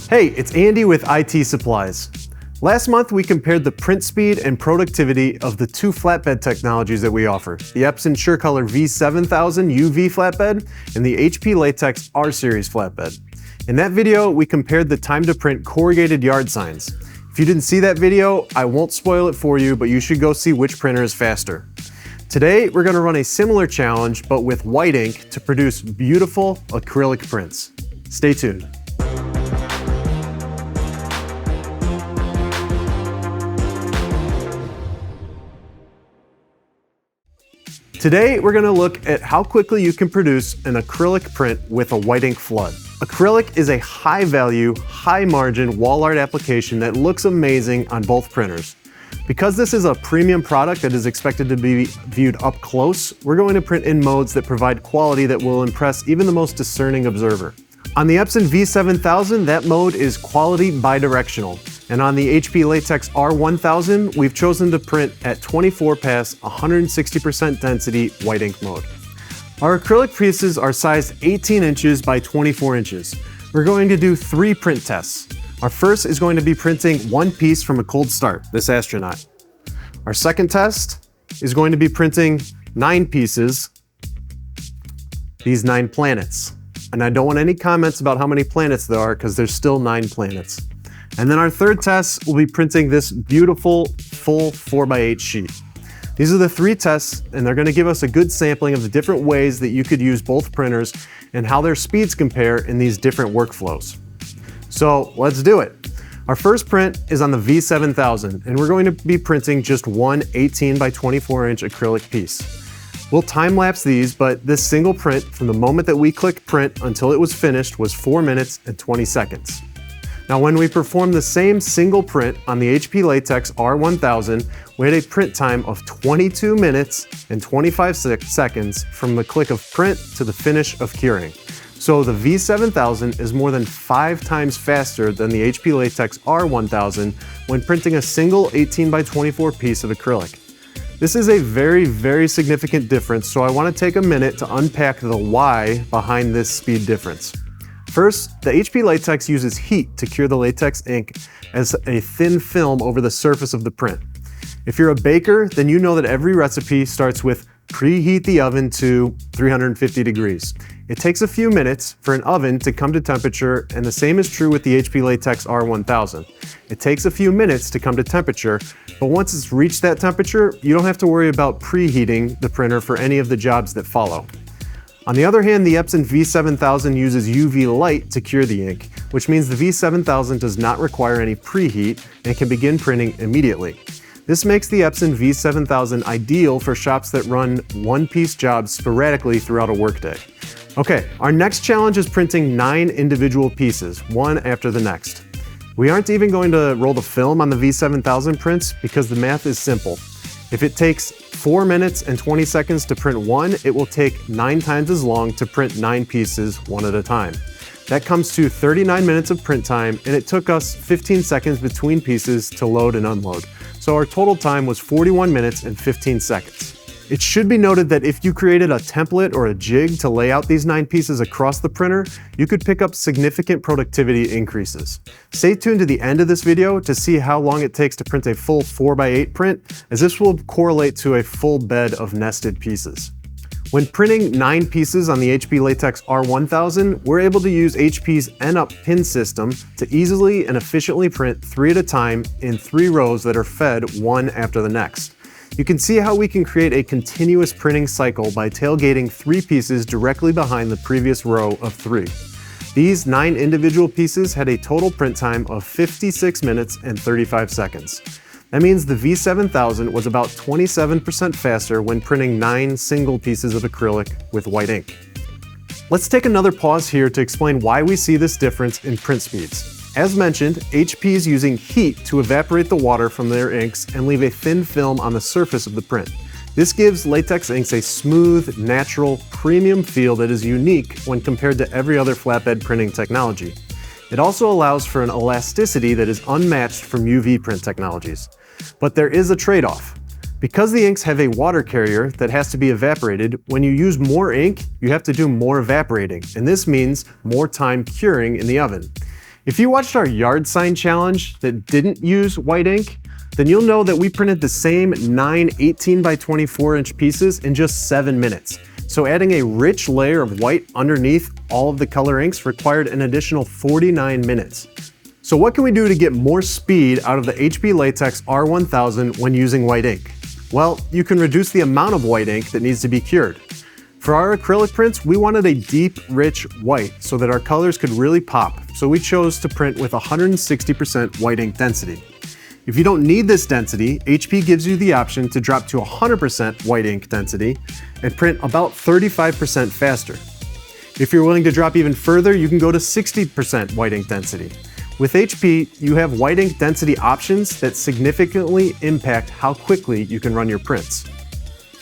Hey, it's Andy with IT Supplies. Last month we compared the print speed and productivity of the two flatbed technologies that we offer, the Epson Surecolor V7000 UV flatbed and the HP Latex R Series flatbed. In that video, we compared the time to print corrugated yard signs. If you didn't see that video, I won't spoil it for you, but you should go see which printer is faster. Today, we're gonna run a similar challenge, but with white ink to produce beautiful acrylic prints. Stay tuned. Today, we're gonna look at how quickly you can produce an acrylic print with a white ink flood. Acrylic is a high-value, high-margin wall art application that looks amazing on both printers. Because this is a premium product that is expected to be viewed up close, we're going to print in modes that provide quality that will impress even the most discerning observer. On the Epson V7000, that mode is quality bidirectional. And on the HP Latex R1000, we've chosen to print at 24 pass, 160% density white ink mode. Our acrylic pieces are sized 18 inches by 24 inches. We're going to do 3 print tests. Our first is going to be printing one piece from a cold start, this astronaut. Our second test is going to be printing 9 pieces, these 9 planets. And I don't want any comments about how many planets there are because there's still 9 planets. And then our third test will be printing this beautiful full 4x8 sheet. These are the 3 tests, and they're gonna give us a good sampling of the different ways that you could use both printers and how their speeds compare in these different workflows. So let's do it. Our first print is on the V7000, and we're going to be printing just one 18 by 24 inch acrylic piece. We'll time lapse these, but this single print from the moment that we clicked print until it was finished was 4 minutes and 20 seconds. Now, when we performed the same single print on the HP Latex R1000, we had a print time of 22 minutes and 25 seconds from the click of print to the finish of curing. So the V7000 is more than 5 times faster than the HP Latex R1000 when printing a single 18 by 24 piece of acrylic. This is a very, very significant difference, so I want to take a minute to unpack the why behind this speed difference. First, the HP Latex uses heat to cure the latex ink as a thin film over the surface of the print. If you're a baker, then you know that every recipe starts with preheat the oven to 350 degrees. It takes a few minutes for an oven to come to temperature, and the same is true with the HP Latex R1000. It takes a few minutes to come to temperature, but once it's reached that temperature, you don't have to worry about preheating the printer for any of the jobs that follow. On the other hand, the Epson V7000 uses UV light to cure the ink, which means the V7000 does not require any preheat and can begin printing immediately. This makes the Epson V7000 ideal for shops that run one-piece jobs sporadically throughout a workday. Okay, our next challenge is printing 9 individual pieces, one after the next. We aren't even going to roll the film on the V7000 prints because the math is simple. If it takes 4 minutes and 20 seconds to print one, it will take 9 times as long to print 9 pieces one at a time. That comes to 39 minutes of print time, and it took us 15 seconds between pieces to load and unload. So our total time was 41 minutes and 15 seconds. It should be noted that if you created a template or a jig to lay out these 9 pieces across the printer, you could pick up significant productivity increases. Stay tuned to the end of this video to see how long it takes to print a full 4x8 print, as this will correlate to a full bed of nested pieces. When printing 9 pieces on the HP Latex R1000, we're able to use HP's N-Up pin system to easily and efficiently print 3 at a time in 3 rows that are fed one after the next. You can see how we can create a continuous printing cycle by tailgating 3 pieces directly behind the previous row of 3. These 9 individual pieces had a total print time of 56 minutes and 35 seconds. That means the V7000 was about 27% faster when printing 9 single pieces of acrylic with white ink. Let's take another pause here to explain why we see this difference in print speeds. As mentioned, HP is using heat to evaporate the water from their inks and leave a thin film on the surface of the print. This gives latex inks a smooth, natural, premium feel that is unique when compared to every other flatbed printing technology. It also allows for an elasticity that is unmatched from UV print technologies. But there is a trade-off. Because the inks have a water carrier that has to be evaporated, when you use more ink, you have to do more evaporating, and this means more time curing in the oven. If you watched our yard sign challenge that didn't use white ink, then you'll know that we printed the same 9 18 by 24 inch pieces in just 7 minutes. So adding a rich layer of white underneath all of the color inks required an additional 49 minutes. So what can we do to get more speed out of the HP Latex R1000 when using white ink? Well, you can reduce the amount of white ink that needs to be cured. For our acrylic prints, we wanted a deep, rich white so that our colors could really pop, so we chose to print with 160% white ink density. If you don't need this density, HP gives you the option to drop to 100% white ink density and print about 35% faster. If you're willing to drop even further, you can go to 60% white ink density. With HP, you have white ink density options that significantly impact how quickly you can run your prints.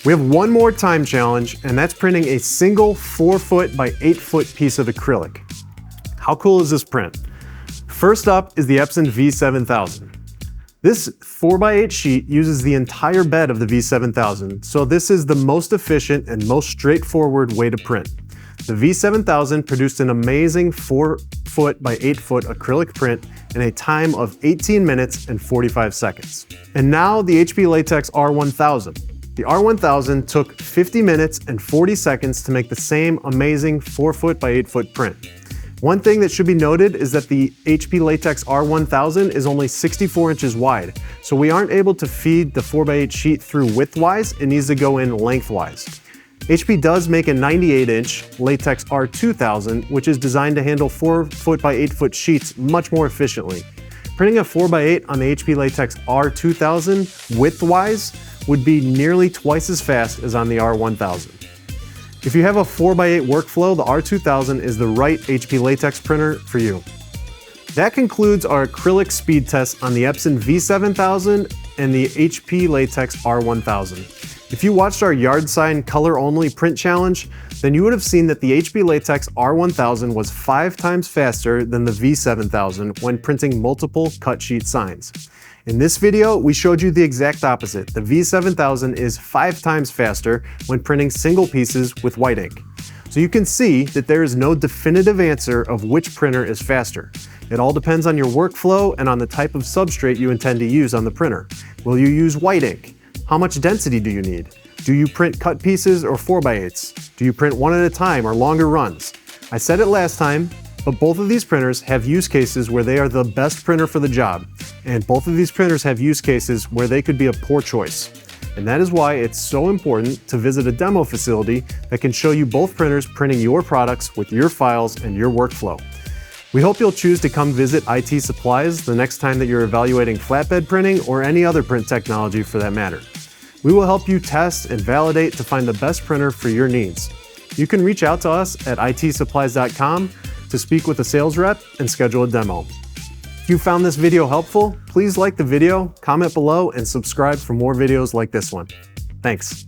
We have one more time challenge, and that's printing a single 4-foot by 8-foot piece of acrylic. How cool is this print? First up is the Epson V7000. This 4x8 sheet uses the entire bed of the V7000, so this is the most efficient and most straightforward way to print. The V7000 produced an amazing 4-foot by 8-foot acrylic print in a time of 18 minutes and 45 seconds. And now the HP Latex R1000. The R1000 took 50 minutes and 40 seconds to make the same amazing 4-foot by 8-foot print. One thing that should be noted is that the HP Latex R1000 is only 64 inches wide, so we aren't able to feed the 4x8 sheet through widthwise, it needs to go in lengthwise. HP does make a 98-inch Latex R2000, which is designed to handle 4-foot by 8-foot sheets much more efficiently. Printing a 4x8 on the HP Latex R2000 widthwise would be nearly twice as fast as on the R1000. If you have a 4x8 workflow, the R2000 is the right HP Latex printer for you. That concludes our acrylic speed test on the Epson V7000 and the HP Latex R1000. If you watched our yard sign color only print challenge, then you would have seen that the HP Latex R1000 was 5 times faster than the V7000 when printing multiple cut sheet signs. In this video, we showed you the exact opposite. The V7000 is 5 times faster when printing single pieces with white ink. So you can see that there is no definitive answer of which printer is faster. It all depends on your workflow and on the type of substrate you intend to use on the printer. Will you use white ink? How much density do you need? Do you print cut pieces or 4x8s? Do you print one at a time or longer runs? I said it last time, but both of these printers have use cases where they are the best printer for the job. And both of these printers have use cases where they could be a poor choice. And that is why it's so important to visit a demo facility that can show you both printers printing your products with your files and your workflow. We hope you'll choose to come visit IT Supplies the next time that you're evaluating flatbed printing or any other print technology for that matter. We will help you test and validate to find the best printer for your needs. You can reach out to us at itsupplies.com to speak with a sales rep and schedule a demo. If you found this video helpful, please like the video, comment below, and subscribe for more videos like this one. Thanks.